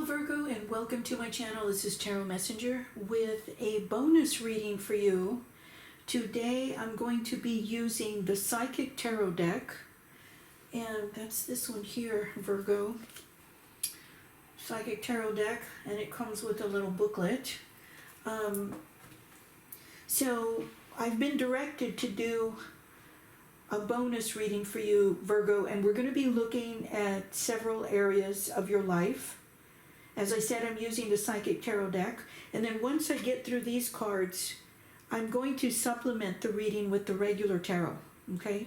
Virgo, and welcome to my channel. This is Tarot Messenger with a bonus reading for you. Today I'm going to be using the Psychic Tarot deck, and that's this one here, Virgo. Psychic Tarot deck, and it comes with a little booklet. So I've been directed to do a bonus reading for you, Virgo, and we're going to be looking at several areas of your life. As I said, I'm using the Psychic Tarot deck, and then once I get through these cards, I'm going to supplement the reading with the regular tarot, okay?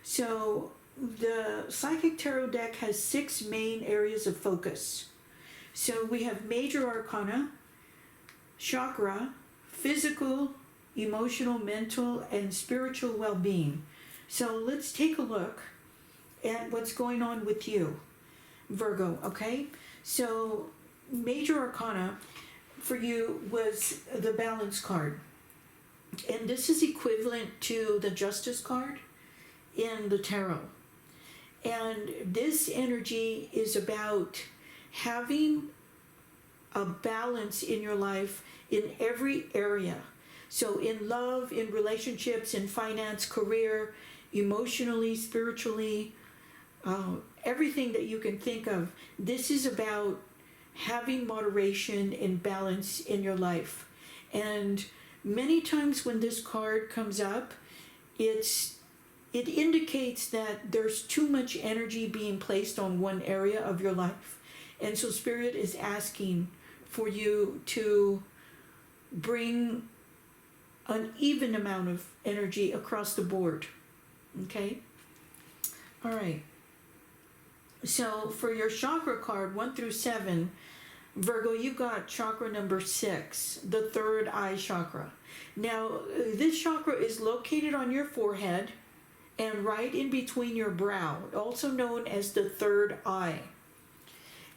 So the Psychic Tarot deck has 6 main areas of focus. So we have Major Arcana, Chakra, Physical, Emotional, Mental, and Spiritual Well-Being. So let's take a look at what's going on with you, Virgo, okay? So Major Arcana for you was the Balance card. And this is equivalent to the Justice card in the tarot. And this energy is about having a balance in your life in every area. So in love, in relationships, in finance, career, emotionally, spiritually, everything that you can think of. This is about having moderation and balance in your life. And many times when this card comes up, it indicates that there's too much energy being placed on one area of your life. And so Spirit is asking for you to bring an even amount of energy across the board. Okay? All right. So for your chakra card, 1 through 7, Virgo, you got chakra number 6, the third eye chakra. Now, this chakra is located on your forehead and right in between your brow, also known as the third eye.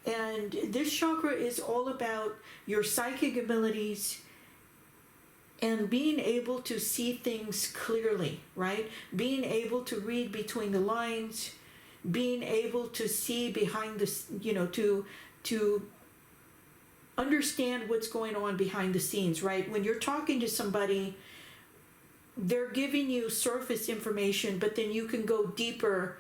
And this chakra is all about your psychic abilities and being able to see things clearly, right? Being able to read between the lines, being able to see behind the, to understand what's going on behind the scenes, right? When you're talking to somebody, they're giving you surface information, but then you can go deeper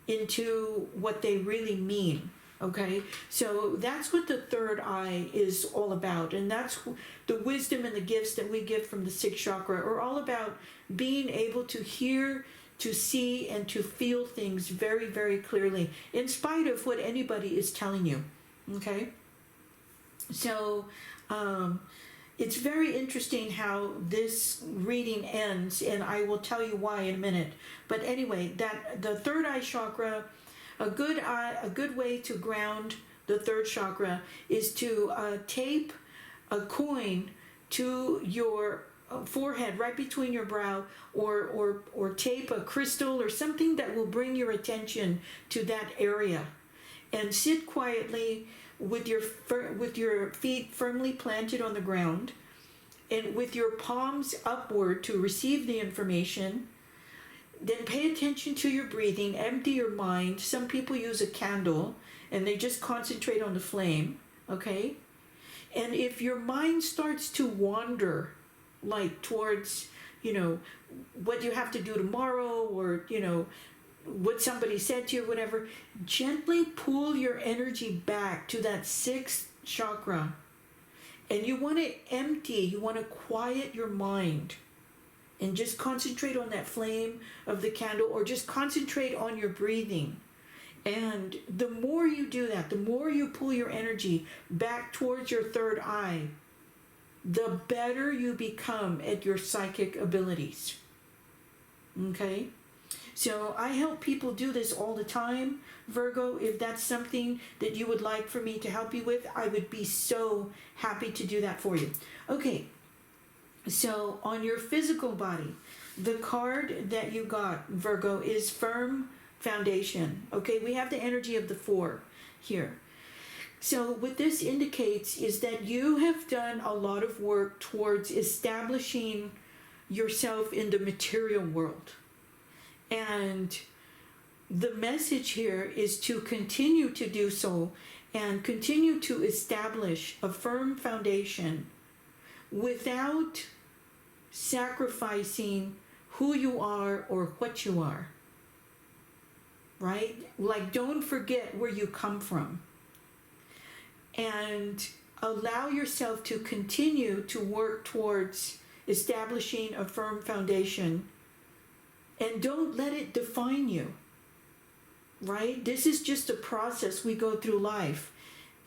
into what they really mean, okay? So that's what the third eye is all about, and that's the wisdom and the gifts that we get from the 6th chakra are all about being able to hear, to see, and to feel things very, very clearly, in spite of what anybody is telling you, okay? So it's very interesting how this reading ends, and I will tell you why in a minute. But anyway, that the third eye chakra, a good way to ground the third chakra is to tape a coin to your forehead, right between your brow, or tape a crystal or something that will bring your attention to that area, and sit quietly with your feet firmly planted on the ground, and with your palms upward to receive the information. Then pay attention to your breathing, empty your mind. Some people use a candle and they just concentrate on the flame, okay? And if your mind starts to wander, like towards, what you have to do tomorrow, or, what somebody said to you, whatever, gently pull your energy back to that 6th chakra. And you want to you want to quiet your mind and just concentrate on that flame of the candle, or just concentrate on your breathing. And the more you do that, the more you pull your energy back towards your third eye, the better you become at your psychic abilities. Okay? So I help people do this all the time, Virgo. If that's something that you would like for me to help you with, I would be so happy to do that for you. Okay, so on your physical body, the card that you got, Virgo, is Firm Foundation. Okay, we have the energy of the 4 here. So what this indicates is that you have done a lot of work towards establishing yourself in the material world. And the message here is to continue to do so and continue to establish a firm foundation without sacrificing who you are or what you are. Right? Like, don't forget where you come from. And allow yourself to continue to work towards establishing a firm foundation. And don't let it define you. Right? This is just a process we go through life.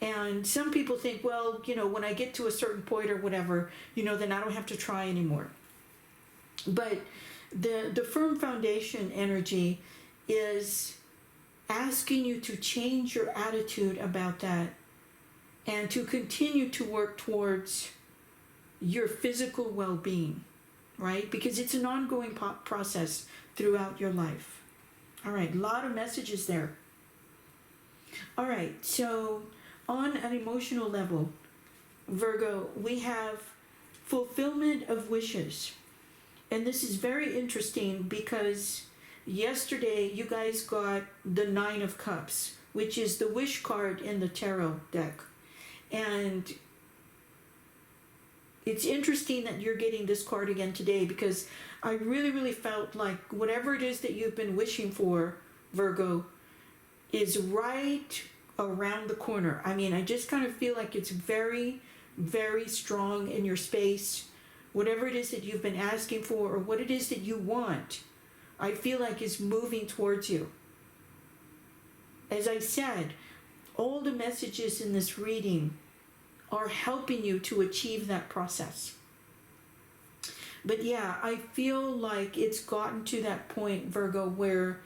And some people think, well, when I get to a certain point or whatever, then I don't have to try anymore. But the firm foundation energy is asking you to change your attitude about that and to continue to work towards your physical well-being, right? Because it's an ongoing process throughout your life. All right, a lot of messages there. All right, so on an emotional level, Virgo, we have fulfillment of wishes. And this is very interesting because yesterday you guys got the Nine of Cups, which is the wish card in the tarot deck. And it's interesting that you're getting this card again today because I really, really felt like whatever it is that you've been wishing for, Virgo, is right around the corner. I mean, I just kind of feel like it's very, very strong in your space. Whatever it is that you've been asking for or what it is that you want, I feel like is moving towards you. As I said, all the messages in this reading are helping you to achieve that process. But yeah, I feel like it's gotten to that point, Virgo, where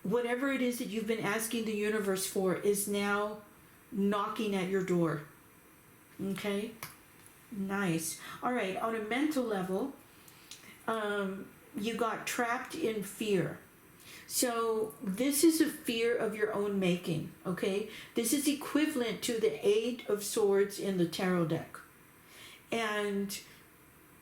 whatever it is that you've been asking the universe for is now knocking at your door. Okay? Nice. All right, on a mental level, you got trapped in fear. So this is a fear of your own making, okay? This is equivalent to the Eight of Swords in the tarot deck. And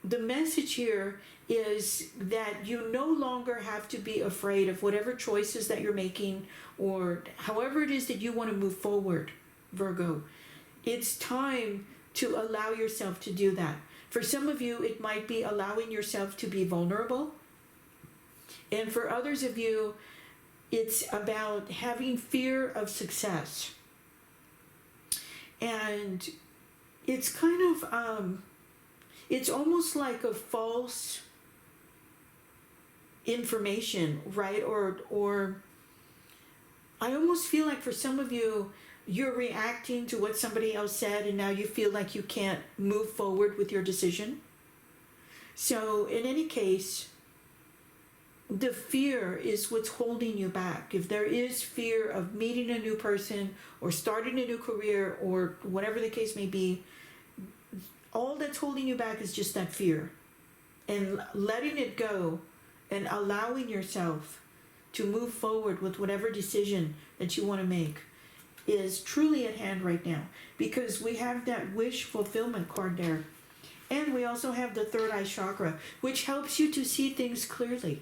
the message here is that you no longer have to be afraid of whatever choices that you're making or however it is that you want to move forward, Virgo. It's time to allow yourself to do that. For some of you, it might be allowing yourself to be vulnerable. And for others of you, it's about having fear of success. And it's kind of, it's almost like a false information, right? Or I almost feel like for some of you, you're reacting to what somebody else said and now you feel like you can't move forward with your decision. So in any case, the fear is what's holding you back. If there is fear of meeting a new person or starting a new career or whatever the case may be, all that's holding you back is just that fear. And letting it go and allowing yourself to move forward with whatever decision that you want to make is truly at hand right now, because we have that wish fulfillment card there. And we also have the third eye chakra, which helps you to see things clearly.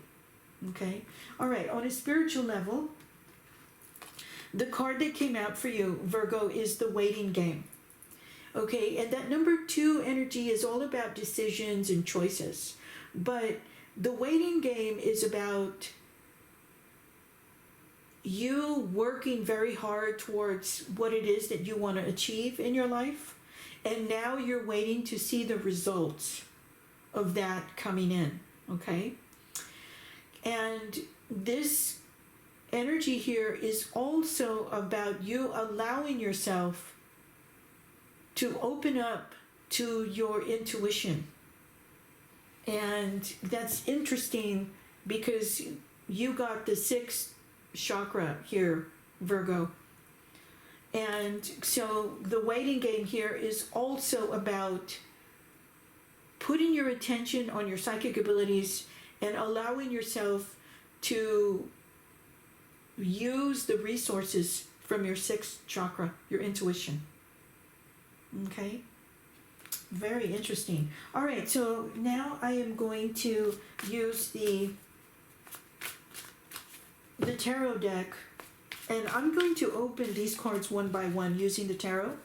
Okay? All right, on a spiritual level, the card that came out for you, Virgo, is the waiting game. Okay, and that number 2 energy is all about decisions and choices. But the waiting game is about you working very hard towards what it is that you want to achieve in your life. And now you're waiting to see the results of that coming in. Okay? And this energy here is also about you allowing yourself to open up to your intuition. And that's interesting because you got the 6th chakra here, Virgo. And so the waiting game here is also about putting your attention on your psychic abilities and allowing yourself to use the resources from your 6th chakra, your intuition. Okay? Very interesting. All right, so now I am going to use the the tarot deck, and I'm going to open these cards one by one using the tarot.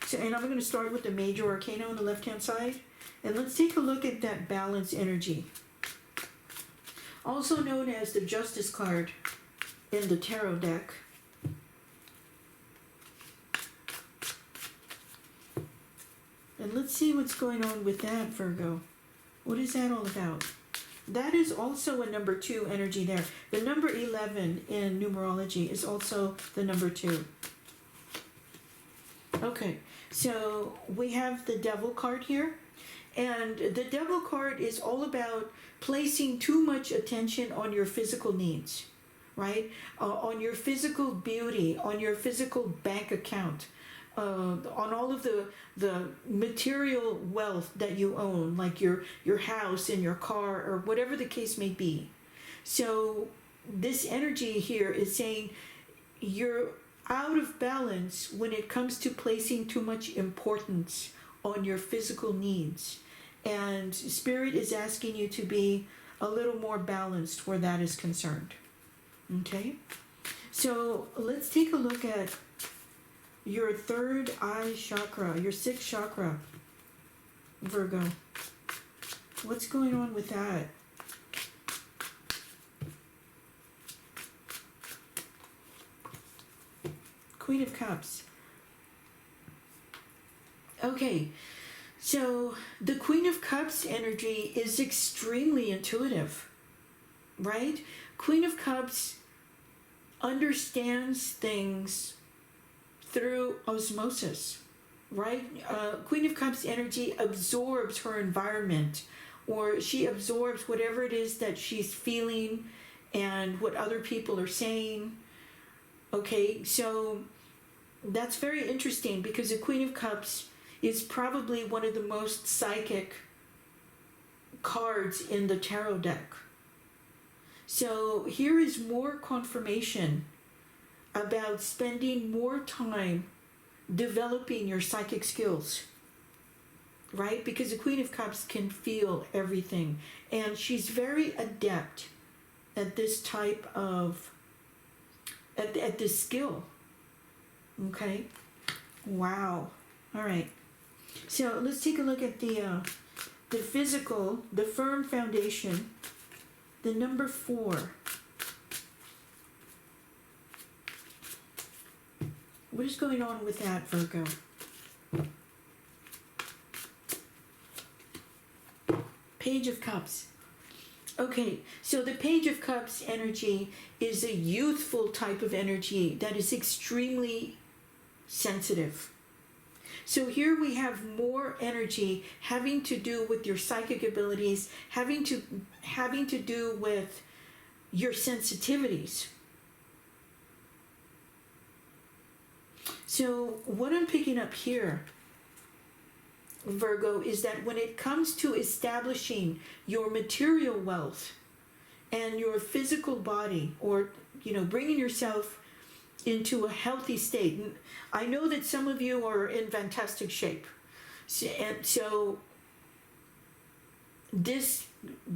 So, and I'm going to start with the major arcana on the left-hand side, and let's take a look at that balance energy, also known as the Justice card in the tarot deck. And let's see what's going on with that, Virgo. What is that all about? That is also a number 2 energy there. The number 11 in numerology is also the number 2. Okay, so we have the Devil card here. And the Devil card is all about placing too much attention on your physical needs, right? On your physical beauty, on your physical bank account, on all of the material wealth that you own, like your house and your car or whatever the case may be. So this energy here is saying you're out of balance when it comes to placing too much importance on your physical needs. And Spirit is asking you to be a little more balanced where that is concerned. Okay? So let's take a look at your third eye chakra, your 6th chakra, Virgo. What's going on with that? Queen of Cups. Okay, so the Queen of Cups energy is extremely intuitive, right? Queen of Cups understands things through osmosis, right? Queen of Cups energy absorbs her environment, or she absorbs whatever it is that she's feeling and what other people are saying. Okay, so that's very interesting because the Queen of Cups is probably one of the most psychic cards in the tarot deck. So here is more confirmation about spending more time developing your psychic skills, right? Because the Queen of Cups can feel everything, and she's very adept at this type of, at this skill. Okay? Wow. All right. So let's take a look at the physical, the firm foundation, the number 4. What is going on with that, Virgo? Page of Cups. Okay, so the Page of Cups energy is a youthful type of energy that is extremely sensitive. So here we have more energy having to do with your psychic abilities, having to do with your sensitivities. So what I'm picking up here, Virgo, is that when it comes to establishing your material wealth and your physical body, or, bringing yourself into a healthy state. And I know that some of you are in fantastic shape. So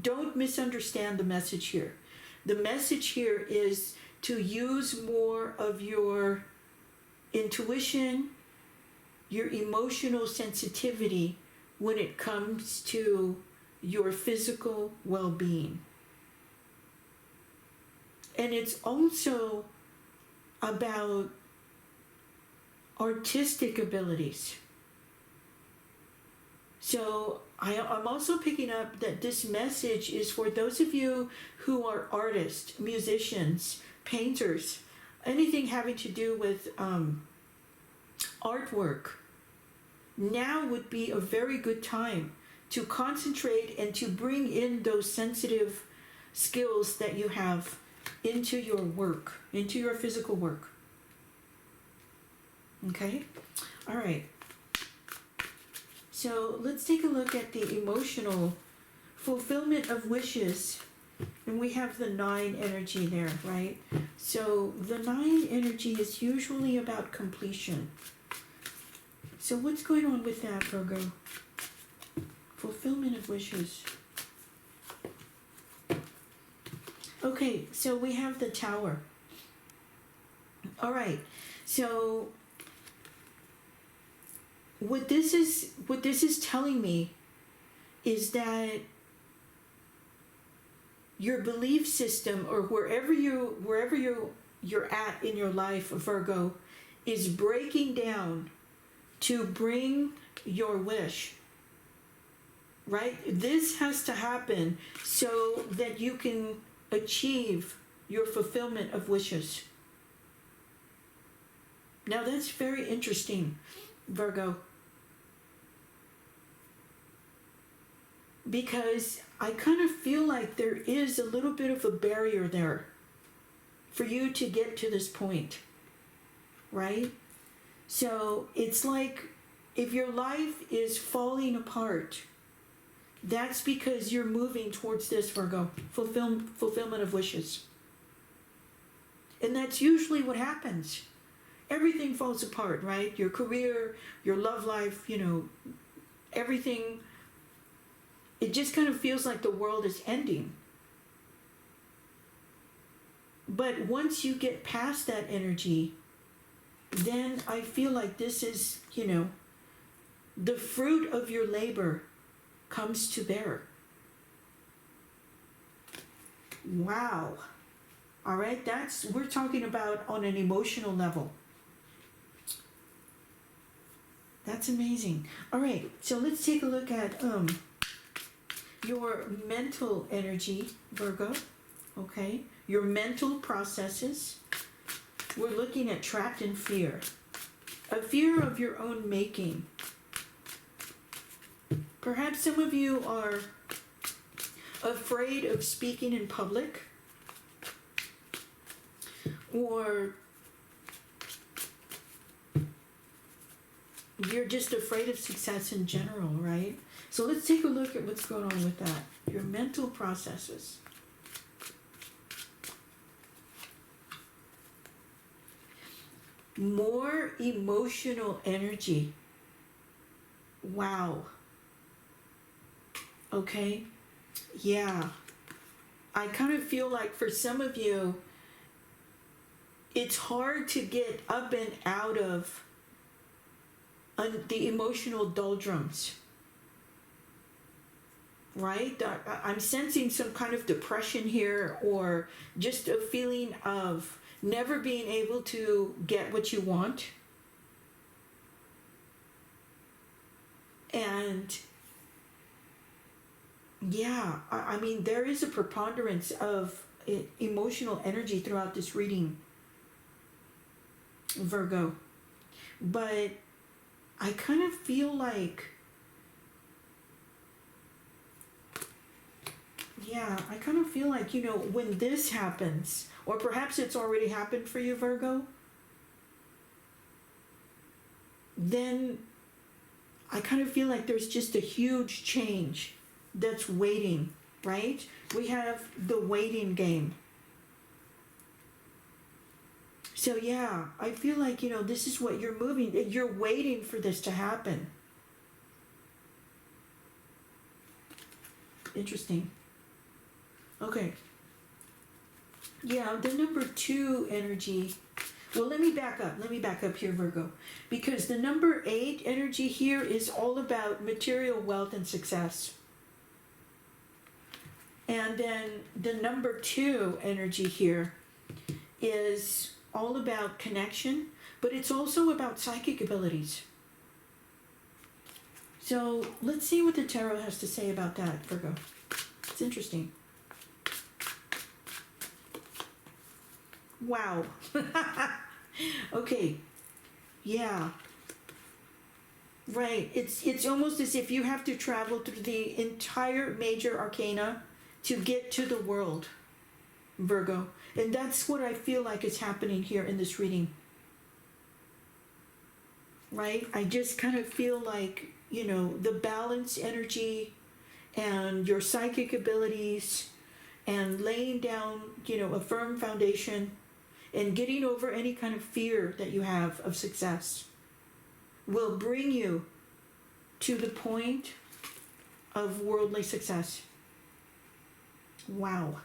don't misunderstand the message here. The message here is to use more of your intuition, your emotional sensitivity when it comes to your physical well-being. And it's also about artistic abilities. So I'm also picking up that this message is for those of you who are artists, musicians, painters, anything having to do with artwork. Now would be a very good time to concentrate and to bring in those sensitive skills that you have into your work, into your physical work. Okay? All right. So let's take a look at the emotional fulfillment of wishes. And we have the 9 energy there, right? So the 9 energy is usually about completion. So what's going on with that, Virgo? Fulfillment of wishes. Okay, so we have the Tower. All right, so what this is telling me is that your belief system, or wherever you're at in your life, Virgo, is breaking down to bring your wish. Right? This has to happen so that you can achieve your fulfillment of wishes. Now that's very interesting, Virgo. Because I kind of feel like there is a little bit of a barrier there for you to get to this point, right? So it's like if your life is falling apart, that's because you're moving towards this, Virgo, fulfillment of wishes. And that's usually what happens. Everything falls apart, right? Your career, your love life, everything. It just kind of feels like the world is ending. But once you get past that energy, then I feel like this is, the fruit of your labor comes to bear. Wow. All right, we're talking about on an emotional level. That's amazing. All right, so let's take a look at your mental energy, Virgo. Okay, your mental processes. We're looking at trapped in fear. A fear of your own making. Perhaps some of you are afraid of speaking in public, or you're just afraid of success in general, right? So let's take a look at what's going on with that. Your mental processes. More emotional energy. Wow. Okay. Yeah. I kind of feel like for some of you, it's hard to get up and out of the emotional doldrums. Right? I'm sensing some kind of depression here, or just a feeling of never being able to get what you want. And yeah, I mean, there is a preponderance of emotional energy throughout this reading, Virgo. But I kind of feel like, when this happens, or perhaps it's already happened for you, Virgo, then I kind of feel like there's just a huge change that's waiting, right? We have the waiting game. So yeah, I feel like, this is what you're moving. You're waiting for this to happen. Interesting. Okay. Yeah, the number 2 energy. Well, let me back up here, Virgo. Because the number 8 energy here is all about material wealth and success. And then the number 2 energy here is all about connection, but it's also about psychic abilities. So let's see what the tarot has to say about that, Virgo. It's interesting. Wow. Okay. Yeah. Right. It's almost as if you have to travel through the entire major arcana to get to the world, Virgo. And that's what I feel like is happening here in this reading. Right? I just kind of feel like, the balance energy and your psychic abilities and laying down, a firm foundation and getting over any kind of fear that you have of success will bring you to the point of worldly success. Wow.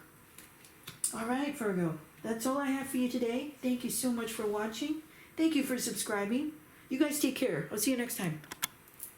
All right, Virgo. That's all I have for you today. Thank you so much for watching. Thank you for subscribing. You guys take care. I'll see you next time.